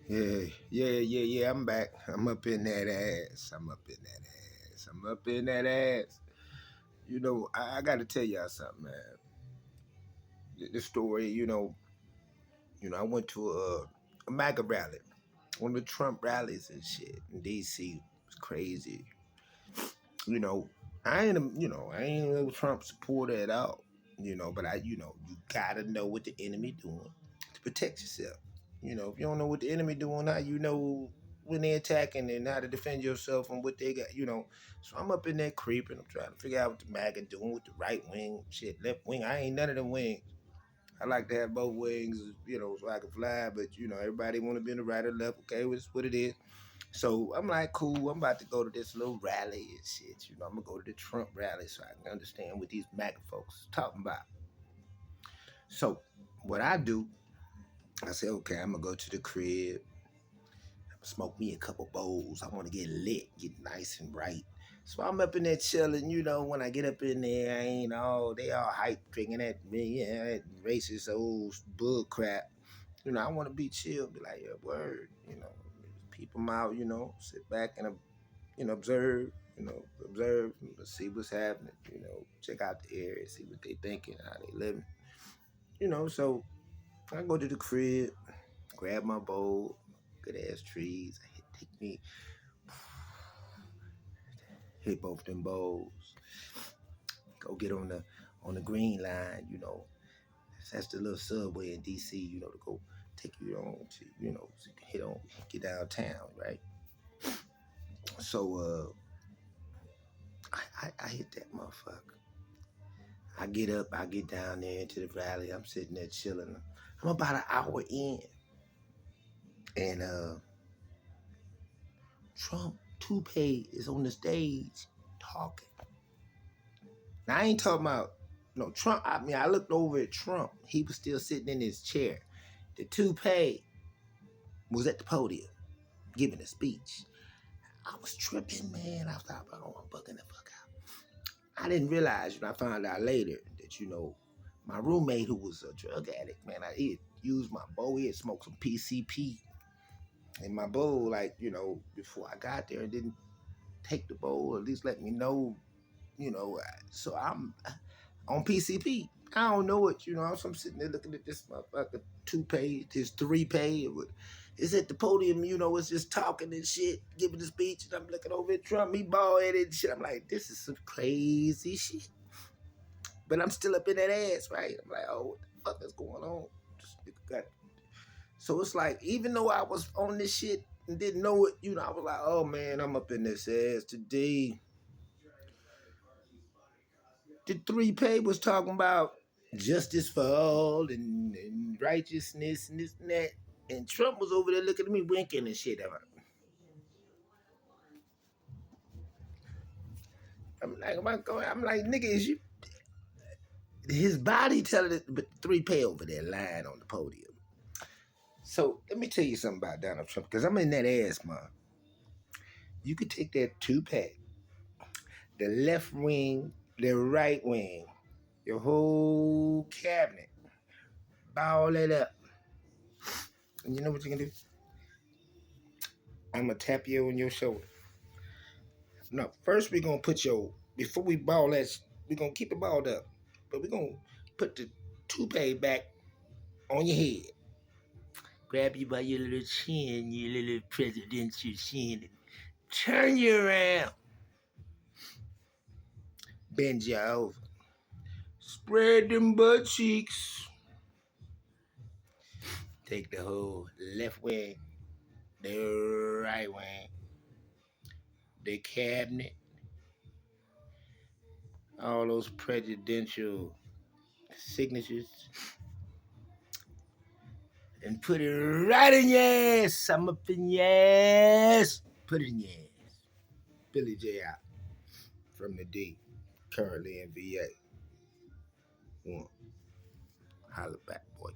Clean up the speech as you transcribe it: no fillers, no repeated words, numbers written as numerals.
Yeah. I'm back. I'm up in that ass. I'm up in that ass. I'm up in that ass. I got to tell y'all something, man. The story, I went to a MAGA rally, one of the Trump rallies and shit in D.C. It was crazy. You know, I ain't a Trump supporter at all. But you gotta know what the enemy doing to protect yourself. If you don't know what the enemy doing, how you know when they're attacking and how to defend yourself and what they got. So I'm up in there creeping. I'm trying to figure out what the MAGA doing with the right wing, shit, left wing. I ain't none of them wings. I like to have both wings, so I can fly. But everybody want to be in the right or left. Okay, it's what it is. So I'm like, cool. I'm about to go to this little rally and shit. I'm gonna go to the Trump rally so I can understand what these MAGA folks talking about. So what I do, I say, okay, I'm gonna go to the crib, smoke me a couple bowls. I want to get lit, get nice and right. So I'm up in there chilling. When I get up in there, I ain't all they all hype drinking that racist old bull crap. I want to be chill, be like, yeah, word. People out. Sit back and observe. Observe, see what's happening. Check out the area, see what they thinking, how they living. So I go to the crib, grab my bowl, good ass trees. Take me, hit both them bowls. Go get on the green line. That's the little subway in DC. To go take you on to so you can hit on get downtown, right? So I hit that motherfucker. I get up, I get down there into the valley. I'm sitting there chilling. I'm about an hour in, and Trump toupee is on the stage talking. Now I ain't talking about no Trump. I mean, I looked over at Trump. He was still sitting in his chair. The toupee was at the podium giving a speech. I was tripping, man. I thought, oh, I'm bugging the fuck out. I didn't realize, I found out later that, my roommate who was a drug addict, man, he had used my bowl. He had smoked some PCP in my bowl, like, before I got there and didn't take the bowl, or at least let me know, so I'm on PCP. I don't know it, so I'm sitting there looking at this motherfucker two-pay, his three-pay. It's at the podium, it's just talking and shit, giving the speech, and I'm looking over at Trump, he bald-headed and shit. I'm like, this is some crazy shit. But I'm still up in that ass, right? I'm like, oh, what the fuck is going on? So it's like, even though I was on this shit and didn't know it, I was like, oh man, I'm up in this ass today. The three-pay was talking about justice for all and righteousness and this and that. And Trump was over there looking at me winking and shit. I'm like, nigga, is you? His body telling it, but three-pay over there lying on the podium. So let me tell you something about Donald Trump, because I'm in that ass, man. You could take that two-pay, the left wing, the right wing, your whole cabinet, ball it up. And you know what you can do? I'm going to tap you on your shoulder. No, first we're going to put before we ball that, we're going to keep it balled up. But we're going to put the toupee back on your head. Grab you by your little chin, your little presidential chin, and turn you around. Bend you over. Spread them butt cheeks. Take the whole left wing, the right wing, the cabinet, all those presidential signatures, and put it right in your ass. I'm up in your ass. Put it in your ass. Billy J out from the D, currently in VA. One. Holla back, boy.